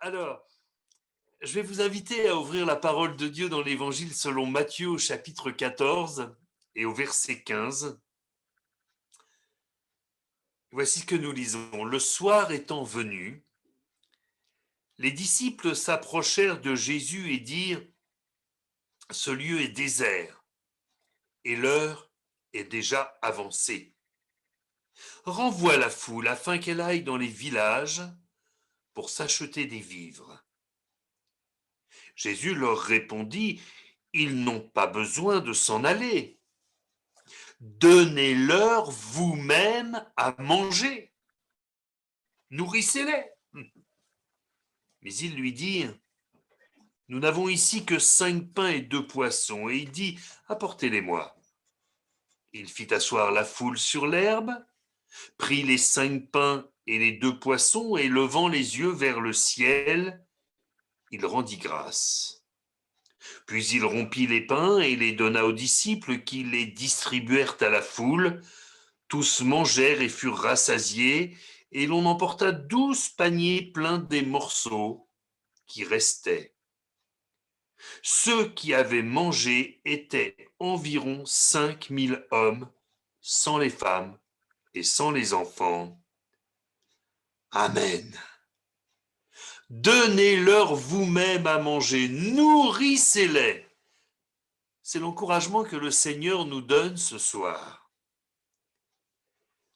Alors, je vais vous inviter à ouvrir la parole de Dieu dans l'Évangile selon Matthieu au chapitre 14 et au verset 15. Voici ce que nous lisons. Le soir étant venu, les disciples s'approchèrent de Jésus et dirent : « Ce lieu est désert et l'heure est déjà avancée. Renvoie la foule afin qu'elle aille dans les villages pour s'acheter des vivres. » Jésus leur répondit : « Ils n'ont pas besoin de s'en aller. Donnez-leur vous-même à manger. Nourrissez-les. » Mais ils lui dirent : « Nous n'avons ici que 5 pains et 2 poissons. » Et il dit : « Apportez-les-moi. » Il fit asseoir la foule sur l'herbe, prit les 5 pains et les 2 poissons, et levant les yeux vers le ciel, il rendit grâce. Puis il rompit les pains et les donna aux disciples, qui les distribuèrent à la foule. Tous mangèrent et furent rassasiés, et l'on emporta 12 paniers pleins des morceaux qui restaient. Ceux qui avaient mangé étaient environ 5000 hommes, sans les femmes et sans les enfants. Amen. Donnez-leur vous-même à manger, nourrissez-les. C'est l'encouragement que le Seigneur nous donne ce soir.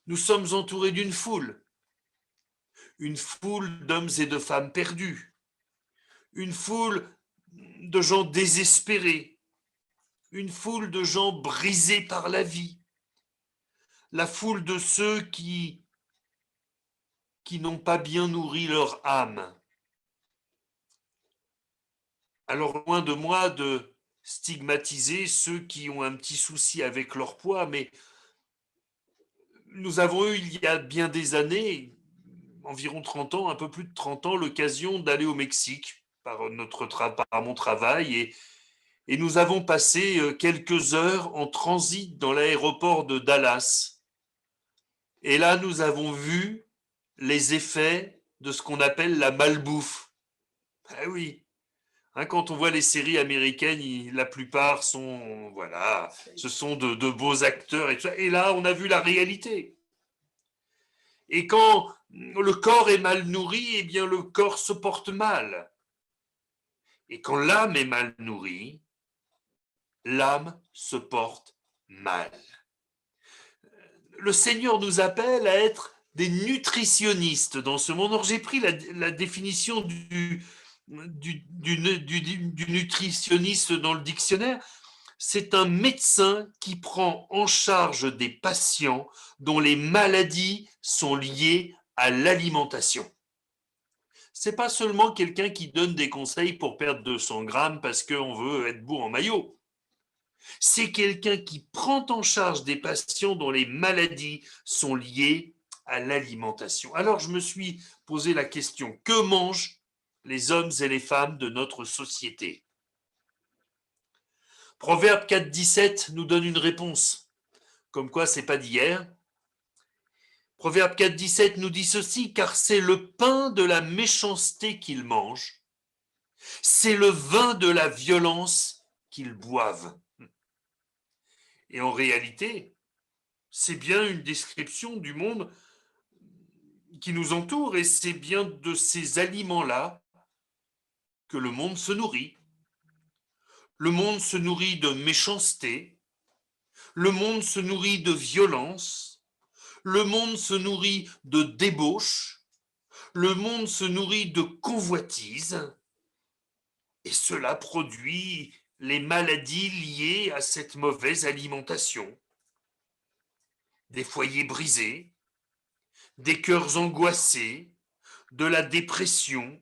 Nous sommes entourés d'une foule d'hommes et de femmes perdus, une foule de gens désespérés, une foule de gens brisés par la vie, la foule de ceux qui n'ont pas bien nourri leur âme. Alors, loin de moi de stigmatiser ceux qui ont un petit souci avec leur poids, mais nous avons eu, il y a bien des années, environ 30 ans, un peu plus de 30 ans, l'occasion d'aller au Mexique par mon travail, et nous avons passé quelques heures en transit dans l'aéroport de Dallas. Et là, nous avons vu les effets de ce qu'on appelle la malbouffe. Ah oui, hein, quand on voit les séries américaines, la plupart sont, voilà, ce sont de beaux acteurs et tout ça. Et là, on a vu la réalité. Et quand le corps est mal nourri, eh bien le corps se porte mal. Et quand l'âme est mal nourrie, l'âme se porte mal. Le Seigneur nous appelle à être des nutritionnistes dans ce monde. Alors, j'ai pris la définition du nutritionniste dans le dictionnaire. C'est un médecin qui prend en charge des patients dont les maladies sont liées à l'alimentation. C'est pas seulement quelqu'un qui donne des conseils pour perdre 200 grammes parce qu'on veut être beau en maillot. C'est quelqu'un qui prend en charge des patients dont les maladies sont liées à l'alimentation. Alors je me suis posé la question, que mangent les hommes et les femmes de notre société ? Proverbe 4, 17 nous donne une réponse, comme quoi c'est pas d'hier. Proverbe 4, 17 nous dit ceci, car c'est le pain de la méchanceté qu'ils mangent, c'est le vin de la violence qu'ils boivent. Et en réalité, c'est bien une description du monde qui nous entoure, et c'est bien de ces aliments-là que le monde se nourrit. Le monde se nourrit de méchanceté, le monde se nourrit de violence, le monde se nourrit de débauche, le monde se nourrit de convoitise, et cela produit les maladies liées à cette mauvaise alimentation. Des foyers brisés, des cœurs angoissés, de la dépression,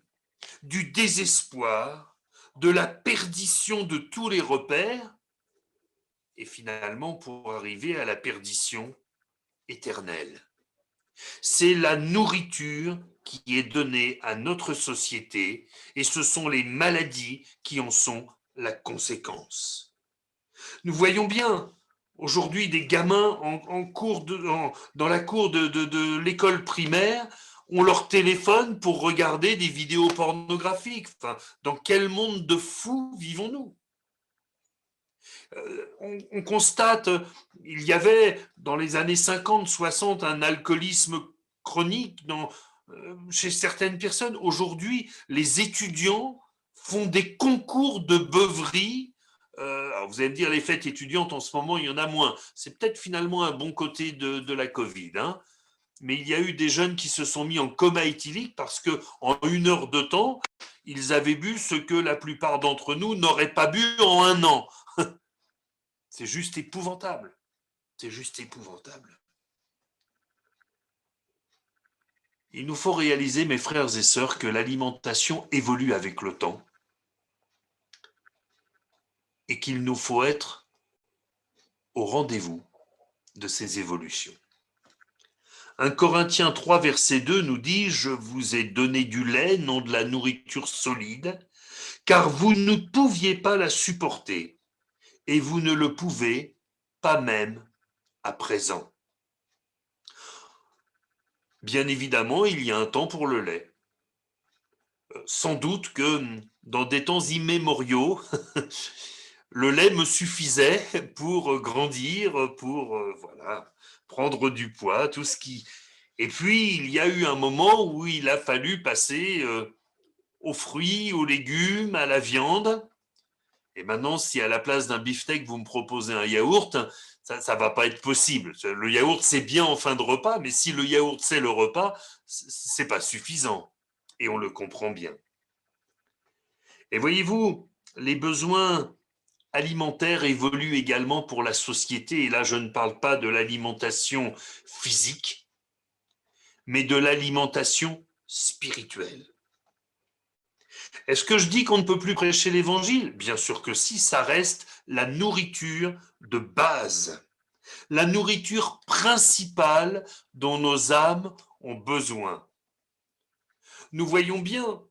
du désespoir, de la perdition de tous les repères, et finalement pour arriver à la perdition éternelle. C'est la nourriture qui est donnée à notre société, et ce sont les maladies qui en sont la conséquence. Nous voyons bien aujourd'hui des gamins dans la cour de l'école primaire, ont leur téléphone pour regarder des vidéos pornographiques. Enfin, dans quel monde de fous vivons-nous? On constate, il y avait dans les années 50, 60 un alcoolisme chronique chez certaines personnes. Aujourd'hui, les étudiants font des concours de beuverie. Alors vous allez me dire, les fêtes étudiantes en ce moment, il y en a moins. C'est peut-être finalement un bon côté de la Covid, hein. Mais il y a eu des jeunes qui se sont mis en coma éthylique parce qu'en 1 heure de temps, ils avaient bu ce que la plupart d'entre nous n'auraient pas bu en 1 an. C'est juste épouvantable. C'est juste épouvantable. Il nous faut réaliser, mes frères et sœurs, que l'alimentation évolue avec le temps et qu'il nous faut être au rendez-vous de ces évolutions. 1 Corinthiens 3, verset 2 nous dit « Je vous ai donné du lait, non de la nourriture solide, car vous ne pouviez pas la supporter, et vous ne le pouvez pas même à présent. » Bien évidemment, il y a un temps pour le lait. Sans doute que dans des temps immémoriaux, le lait me suffisait pour grandir, pour voilà, prendre du poids, tout ce qui... Et puis, il y a eu un moment où il a fallu passer aux fruits, aux légumes, à la viande. Et maintenant, si à la place d'un beefsteak, vous me proposez un yaourt, ça ne va pas être possible. Le yaourt, c'est bien en fin de repas, mais si le yaourt, c'est le repas, ce n'est pas suffisant. Et on le comprend bien. Et voyez-vous, les besoins alimentaires évoluent également pour la société. Et là, je ne parle pas de l'alimentation physique, mais de l'alimentation spirituelle. Est-ce que je dis qu'on ne peut plus prêcher l'évangile? Bien sûr que si, ça reste la nourriture de base, la nourriture principale dont nos âmes ont besoin. Nous voyons bien,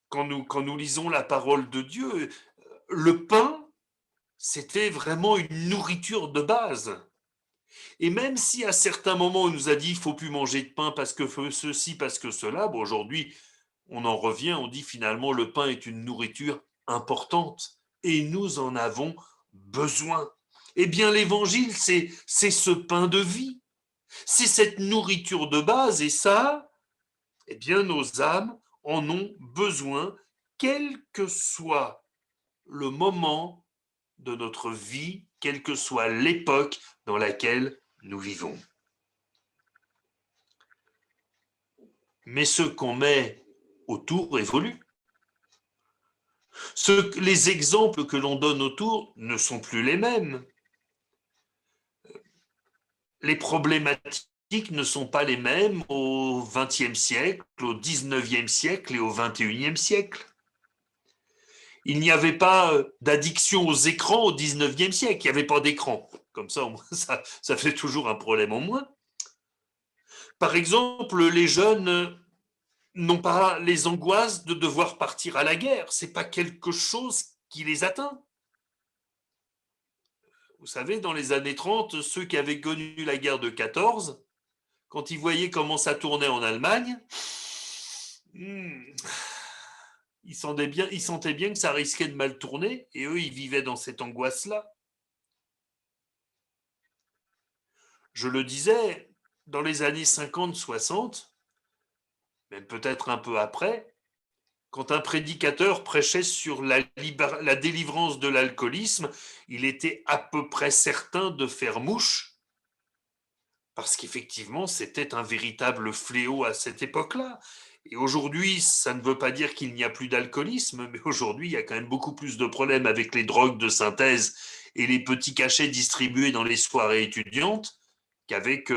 quand nous lisons la parole de Dieu, le pain, c'était vraiment une nourriture de base. Et même si à certains moments on nous a dit il ne faut plus manger de pain parce que ceci, parce que cela, bon, aujourd'hui on en revient, on dit finalement le pain est une nourriture importante et nous en avons besoin. Eh bien l'évangile, c'est ce pain de vie, c'est cette nourriture de base et ça, eh bien nos âmes en ont besoin, quel que soit le moment de notre vie, quelle que soit l'époque dans laquelle nous vivons. Mais ce qu'on met autour évolue. Les exemples que l'on donne autour ne sont plus les mêmes. Les problématiques ne sont pas les mêmes au XXe siècle, au XIXe siècle et au XXIe siècle. Il n'y avait pas d'addiction aux écrans au XIXe siècle, il n'y avait pas d'écran. Comme ça, au moins, ça fait toujours un problème en moins. Par exemple, les jeunes n'ont pas les angoisses de devoir partir à la guerre. Ce n'est pas quelque chose qui les atteint. Vous savez, dans les années 30, ceux qui avaient connu la guerre de 14, quand ils voyaient comment ça tournait en Allemagne, ils sentaient bien que ça risquait de mal tourner, et eux, ils vivaient dans cette angoisse-là. Je le disais, dans les années 50-60, même peut-être un peu après, quand un prédicateur prêchait sur la délivrance de l'alcoolisme, il était à peu près certain de faire mouche, parce qu'effectivement, c'était un véritable fléau à cette époque-là. Et aujourd'hui, ça ne veut pas dire qu'il n'y a plus d'alcoolisme, mais aujourd'hui, il y a quand même beaucoup plus de problèmes avec les drogues de synthèse et les petits cachets distribués dans les soirées étudiantes qu'avec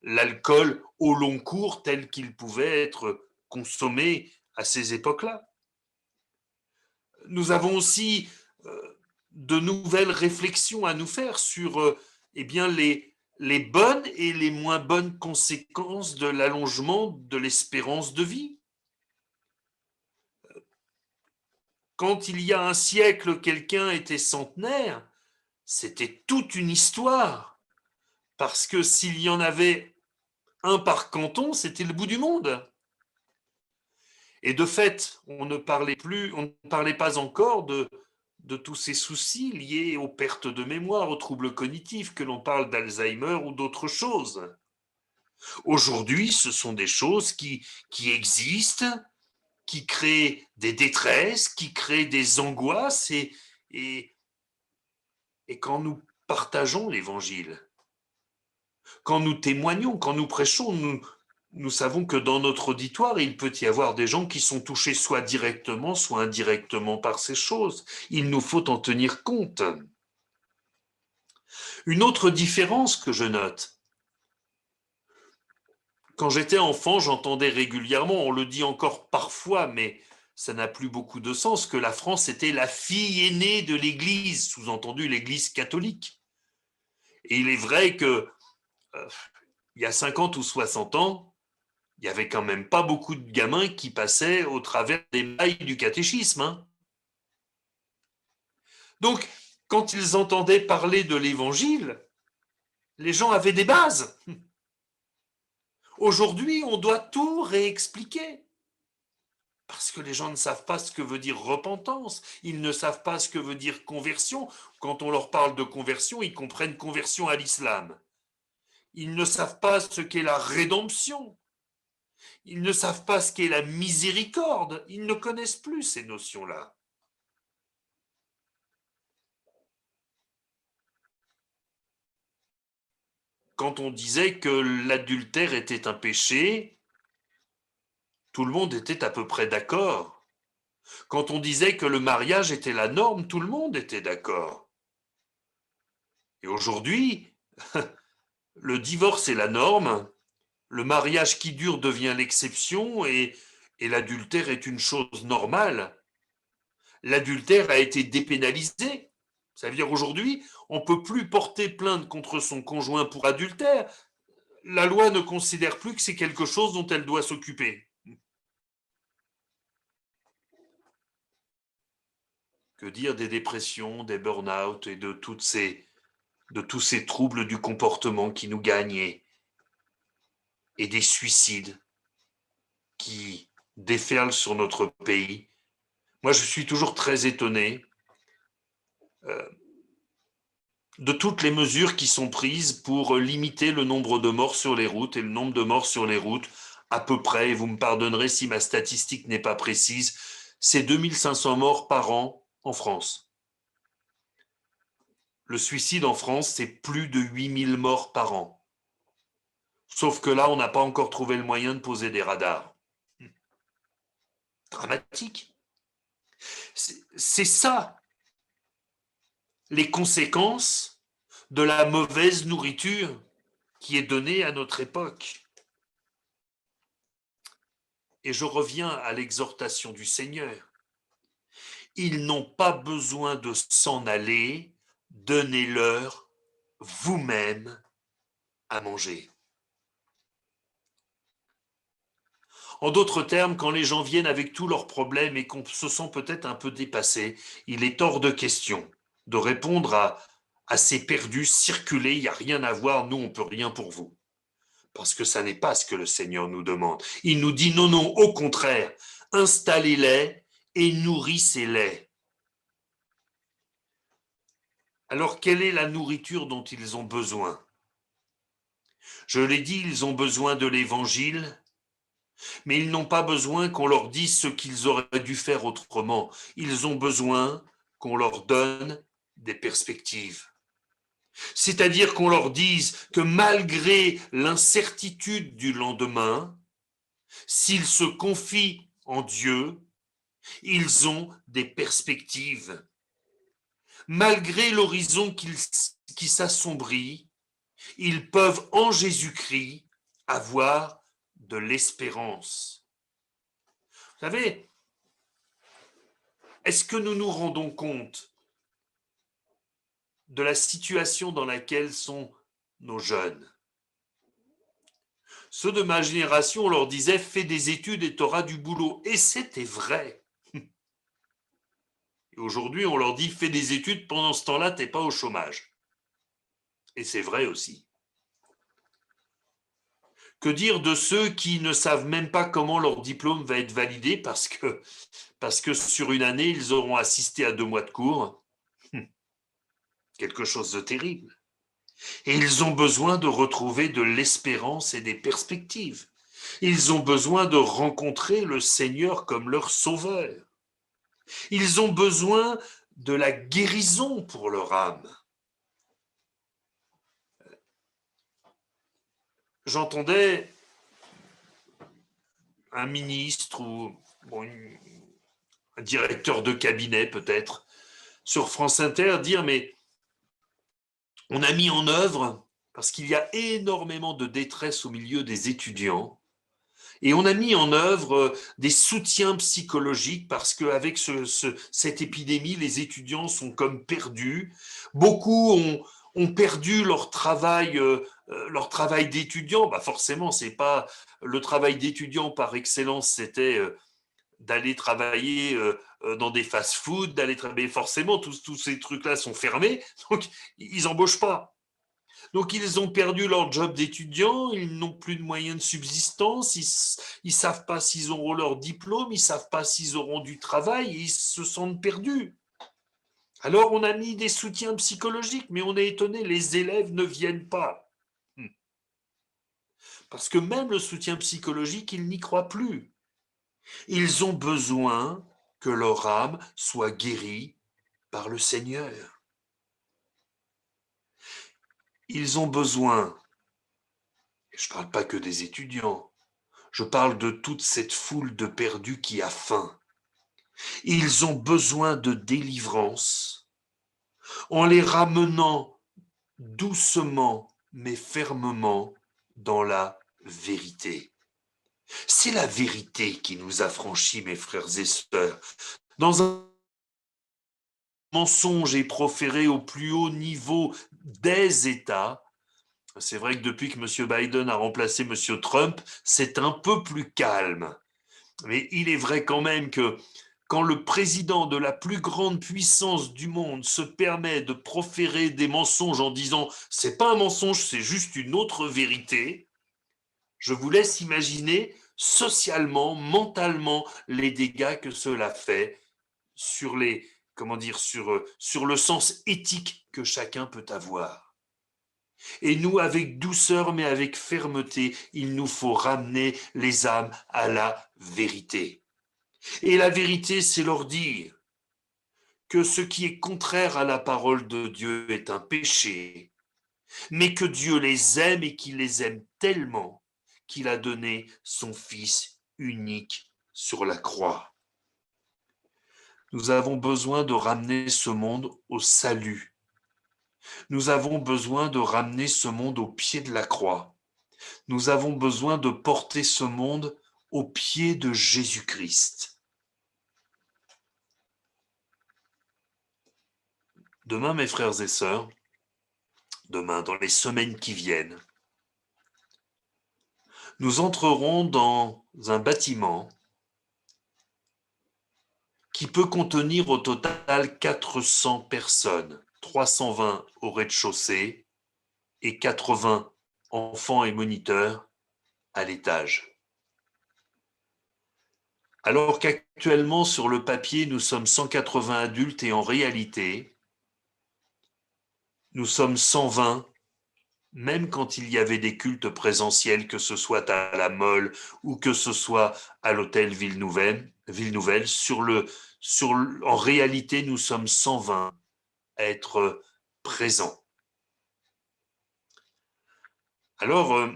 l'alcool au long cours tel qu'il pouvait être consommé à ces époques-là. Nous avons aussi de nouvelles réflexions à nous faire sur eh bien, les bonnes et les moins bonnes conséquences de l'allongement de l'espérance de vie. Quand il y a un siècle, quelqu'un était centenaire, c'était toute une histoire, parce que s'il y en avait un par canton, c'était le bout du monde. Et de fait, on ne parlait pas encore de tous ces soucis liés aux pertes de mémoire, aux troubles cognitifs, que l'on parle d'Alzheimer ou d'autres choses. Aujourd'hui, ce sont des choses qui existent, qui créent des détresses, qui créent des angoisses, et, et quand nous partageons l'évangile, quand nous témoignons, quand nous prêchons, nous savons que dans notre auditoire, il peut y avoir des gens qui sont touchés soit directement, soit indirectement par ces choses. Il nous faut en tenir compte. Une autre différence que je note, quand j'étais enfant, j'entendais régulièrement, on le dit encore parfois, mais ça n'a plus beaucoup de sens, que la France était la fille aînée de l'Église, sous-entendu l'Église catholique. Et il est vrai que il y a 50 ou 60 ans, il n'y avait quand même pas beaucoup de gamins qui passaient au travers des mailles du catéchisme. Hein. Donc, quand ils entendaient parler de l'Évangile, les gens avaient des bases. Aujourd'hui, on doit tout réexpliquer. Parce que les gens ne savent pas ce que veut dire repentance, ils ne savent pas ce que veut dire conversion. Quand on leur parle de conversion, ils comprennent conversion à l'islam. Ils ne savent pas ce qu'est la rédemption. Ils ne savent pas ce qu'est la miséricorde. Ils ne connaissent plus ces notions-là. Quand on disait que l'adultère était un péché, tout le monde était à peu près d'accord. Quand on disait que le mariage était la norme, tout le monde était d'accord. Et aujourd'hui, le divorce est la norme, le mariage qui dure devient l'exception et l'adultère est une chose normale. L'adultère a été dépénalisé. Ça veut dire aujourd'hui, on ne peut plus porter plainte contre son conjoint pour adultère. La loi ne considère plus que c'est quelque chose dont elle doit s'occuper. Que dire des dépressions, des burn-out et de tous ces troubles du comportement qui nous gagnent et des suicides qui déferlent sur notre pays. Moi, je suis toujours très étonné euh, de toutes les mesures qui sont prises pour limiter le nombre de morts sur les routes et le nombre de morts sur les routes, à peu près, et vous me pardonnerez si ma statistique n'est pas précise, c'est 2500 morts par an en France. Le suicide en France, c'est plus de 8000 morts par an. Sauf que là, on n'a pas encore trouvé le moyen de poser des radars. Dramatique. C'est ça, les conséquences de la mauvaise nourriture qui est donnée à notre époque. Et je reviens à l'exhortation du Seigneur. Ils n'ont pas besoin de s'en aller, donnez-leur vous-même à manger. En d'autres termes, quand les gens viennent avec tous leurs problèmes et qu'on se sent peut-être un peu dépassé, il est hors de question de répondre à ces perdus, circuler, il n'y a rien à voir, nous on ne peut rien pour vous. Parce que ça n'est pas ce que le Seigneur nous demande. Il nous dit non, non, au contraire, installez-les et nourrissez-les. Alors, quelle est la nourriture dont ils ont besoin? Je l'ai dit, ils ont besoin de l'Évangile, mais ils n'ont pas besoin qu'on leur dise ce qu'ils auraient dû faire autrement. Ils ont besoin qu'on leur donne des perspectives. C'est-à-dire qu'on leur dise que malgré l'incertitude du lendemain, s'ils se confient en Dieu, ils ont des perspectives. Malgré l'horizon qui s'assombrit, ils peuvent en Jésus-Christ avoir de l'espérance. Vous savez, est-ce que nous nous rendons compte de la situation dans laquelle sont nos jeunes? Ceux de ma génération, on leur disait fais des études et tu auras du boulot. Et c'était vrai. Et aujourd'hui, on leur dit fais des études, pendant ce temps-là, tu n'es pas au chômage. Et c'est vrai aussi. Que dire de ceux qui ne savent même pas comment leur diplôme va être validé parce que sur une année, ils auront assisté à 2 mois de cours? Quelque chose de terrible. Et ils ont besoin de retrouver de l'espérance et des perspectives. Ils ont besoin de rencontrer le Seigneur comme leur sauveur. Ils ont besoin de la guérison pour leur âme. J'entendais un ministre ou bon, un directeur de cabinet peut-être sur France Inter dire mais on a mis en œuvre, parce qu'il y a énormément de détresse au milieu des étudiants, et on a mis en œuvre des soutiens psychologiques parce qu'avec cette épidémie, les étudiants sont comme perdus. Beaucoup ont perdu leur travail d'étudiant. Bah forcément, c'est pas le travail d'étudiant par excellence, c'était d'aller travailler dans des fast-foods, d'aller travailler. Forcément, tous ces trucs-là sont fermés, donc ils n'embauchent pas. Donc ils ont perdu leur job d'étudiant, ils n'ont plus de moyens de subsistance, ils savent pas s'ils auront leur diplôme, ils savent pas s'ils auront du travail, ils se sentent perdus. Alors on a mis des soutiens psychologiques, mais on est étonné, les élèves ne viennent pas. Parce que même le soutien psychologique, ils n'y croient plus. Ils ont besoin que leur âme soit guérie par le Seigneur. Ils ont besoin, et je ne parle pas que des étudiants, je parle de toute cette foule de perdus qui a faim. Ils ont besoin de délivrance en les ramenant doucement mais fermement dans la vérité. C'est la vérité qui nous affranchit, mes frères et sœurs. Dans un mensonge est proféré au plus haut niveau des États, c'est vrai que depuis que M. Biden a remplacé M. Trump, c'est un peu plus calme. Mais il est vrai quand même que quand le président de la plus grande puissance du monde se permet de proférer des mensonges en disant c'est pas un mensonge, c'est juste une autre vérité, je vous laisse imaginer socialement, mentalement, les dégâts que cela fait sur les, comment dire, sur le sens éthique que chacun peut avoir. Et nous, avec douceur mais avec fermeté, il nous faut ramener les âmes à la vérité. Et la vérité, c'est leur dire que ce qui est contraire à la parole de Dieu est un péché, mais que Dieu les aime et qu'il les aime tellement qu'il a donné son Fils unique sur la croix. Nous avons besoin de ramener ce monde au salut. Nous avons besoin de ramener ce monde au pied de la croix. Nous avons besoin de porter ce monde au pied de Jésus-Christ. Demain, mes frères et sœurs, demain, dans les semaines qui viennent, nous entrerons dans un bâtiment qui peut contenir au total 400 personnes, 320 au rez-de-chaussée et 80 enfants et moniteurs à l'étage. Alors qu'actuellement sur le papier nous sommes 180 adultes et en réalité nous sommes 120, même quand il y avait des cultes présentiels, que ce soit à la Mole ou que ce soit à l'hôtel Ville-Nouvelle, en réalité, nous sommes 120 à être présents. Alors,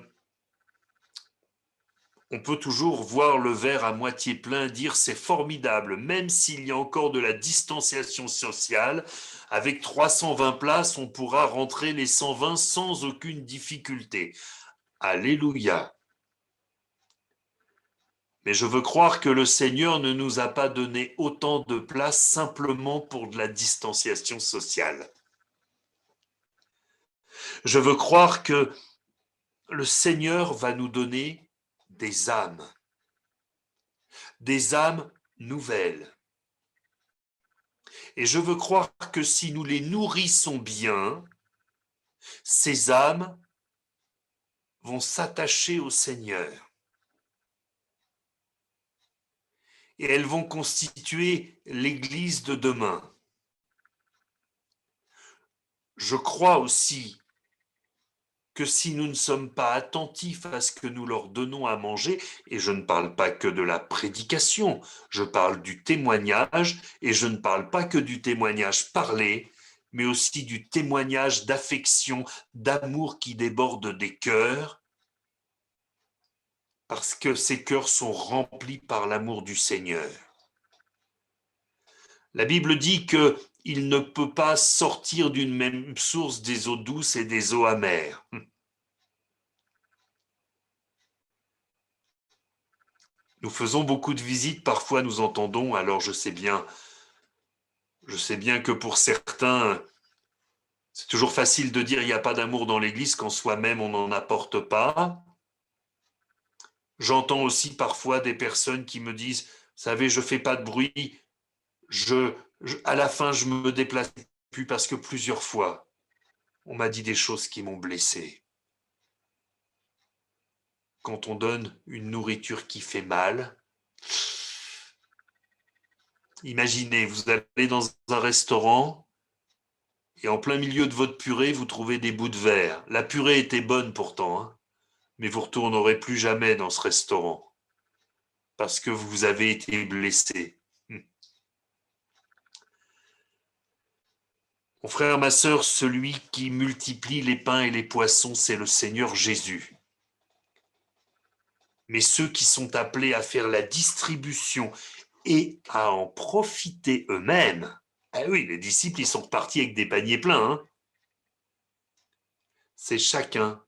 on peut toujours voir le verre à moitié plein, dire c'est formidable, même s'il y a encore de la distanciation sociale, avec 320 places, on pourra rentrer les 120 sans aucune difficulté. Alléluia. Mais je veux croire que le Seigneur ne nous a pas donné autant de place simplement pour de la distanciation sociale. Je veux croire que le Seigneur va nous donner des âmes nouvelles. Et je veux croire que si nous les nourrissons bien, ces âmes vont s'attacher au Seigneur. Et elles vont constituer l'Église de demain. Je crois aussi que si nous ne sommes pas attentifs à ce que nous leur donnons à manger, et je ne parle pas que de la prédication, je parle du témoignage, et je ne parle pas que du témoignage parlé, mais aussi du témoignage d'affection, d'amour qui déborde des cœurs, parce que ces cœurs sont remplis par l'amour du Seigneur. La Bible dit qu'il ne peut pas sortir d'une même source des eaux douces et des eaux amères. Nous faisons beaucoup de visites, parfois nous entendons, alors je sais bien que pour certains, c'est toujours facile de dire il n'y a pas d'amour dans l'Église quand soi-même on n'en apporte pas. J'entends aussi parfois des personnes qui me disent, vous savez, je ne fais pas de bruit, à la fin je me déplace plus parce que plusieurs fois, on m'a dit des choses qui m'ont blessé. Quand on donne une nourriture qui fait mal, imaginez, vous allez dans un restaurant et en plein milieu de votre purée, vous trouvez des bouts de verre. La purée était bonne pourtant, hein, mais vous ne retournerez plus jamais dans ce restaurant parce que vous avez été blessé. Mon frère, ma sœur, celui qui multiplie les pains et les poissons, c'est le Seigneur Jésus. Mais ceux qui sont appelés à faire la distribution et à en profiter eux-mêmes, ah oui, les disciples, ils sont repartis avec des paniers pleins, hein. C'est chacun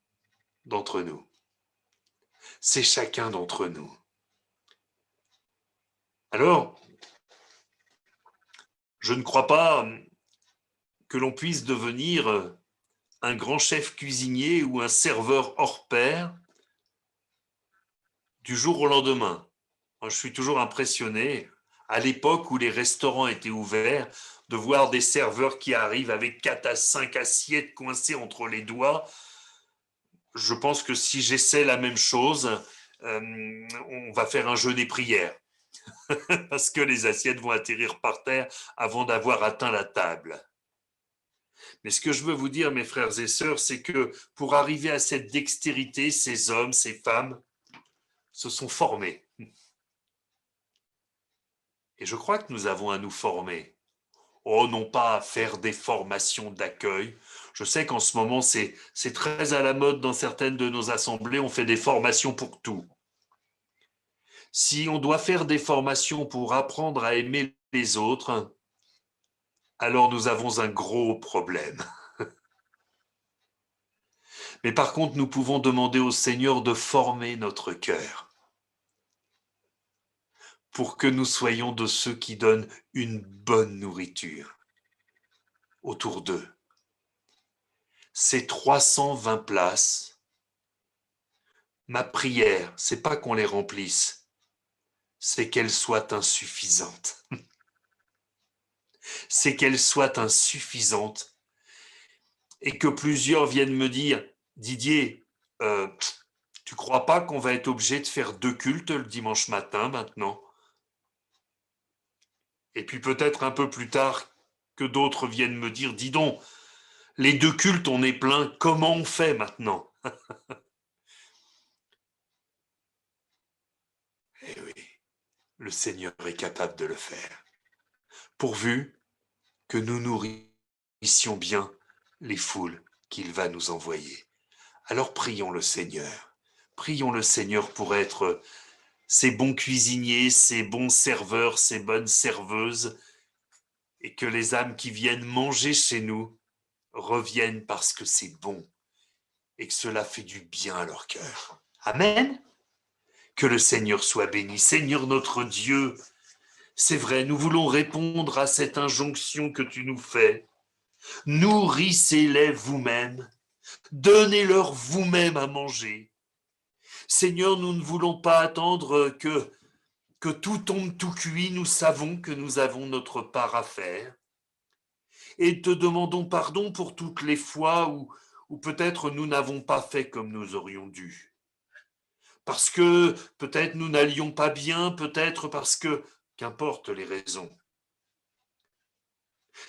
d'entre nous. C'est chacun d'entre nous. Alors, je ne crois pas que l'on puisse devenir un grand chef cuisinier ou un serveur hors pair du jour au lendemain. Moi, je suis toujours impressionné, à l'époque où les restaurants étaient ouverts, de voir des serveurs qui arrivent avec 4 à 5 assiettes coincées entre les doigts. Je pense que si j'essaie la même chose, on va faire un jeûne et prière, parce que les assiettes vont atterrir par terre avant d'avoir atteint la table. Mais ce que je veux vous dire, mes frères et sœurs, c'est que pour arriver à cette dextérité, ces hommes, ces femmes se sont formés. Et je crois que nous avons à nous former. Oh, non pas à faire des formations d'accueil. Je sais qu'en ce moment, c'est très à la mode dans certaines de nos assemblées, on fait des formations pour tout. Si on doit faire des formations pour apprendre à aimer les autres, alors nous avons un gros problème. Mais par contre, nous pouvons demander au Seigneur de former notre cœur pour que nous soyons de ceux qui donnent une bonne nourriture autour d'eux. Ces 320 places, ma prière, c'est pas qu'on les remplisse, c'est qu'elles soient insuffisantes. C'est qu'elles soient insuffisantes et que plusieurs viennent me dire, Didier, tu crois pas qu'on va être obligé de faire 2 cultes le dimanche matin maintenant? Et puis peut-être un peu plus tard que d'autres viennent me dire, dis donc, les 2 cultes, on est plein, comment on fait maintenant? Eh oui, le Seigneur est capable de le faire, pourvu que nous nourrissions bien les foules qu'il va nous envoyer. Alors prions le Seigneur. Prions le Seigneur pour être ces bons cuisiniers, ces bons serveurs, ces bonnes serveuses, et que les âmes qui viennent manger chez nous reviennent parce que c'est bon et que cela fait du bien à leur cœur. Amen. Que le Seigneur soit béni. Seigneur notre Dieu, c'est vrai, nous voulons répondre à cette injonction que tu nous fais. Nourrissez-les vous-même, donnez-leur vous-même à manger. Seigneur, nous ne voulons pas attendre que tout tombe tout cuit, nous savons que nous avons notre part à faire. Et te demandons pardon pour toutes les fois où ou peut-être nous n'avons pas fait comme nous aurions dû. Parce que peut-être nous n'allions pas bien, peut-être parce que, qu'importe les raisons.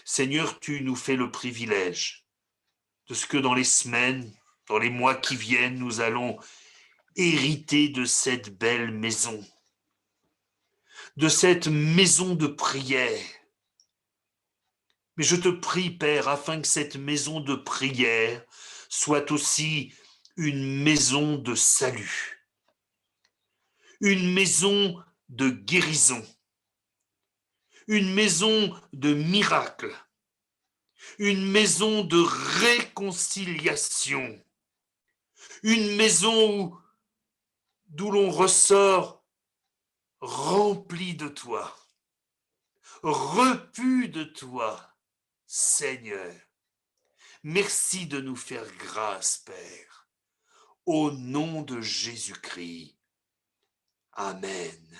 Seigneur, tu nous fais le privilège de ce que dans les semaines, dans les mois qui viennent, nous allons hériter de cette belle maison, de cette maison de prière. Mais je te prie, Père, afin que cette maison de prière soit aussi une maison de salut, une maison de guérison, une maison de miracle, une maison de réconciliation, une maison d'où l'on ressort rempli de toi, repu de toi, Seigneur. Merci de nous faire grâce, Père. Au nom de Jésus-Christ. Amen.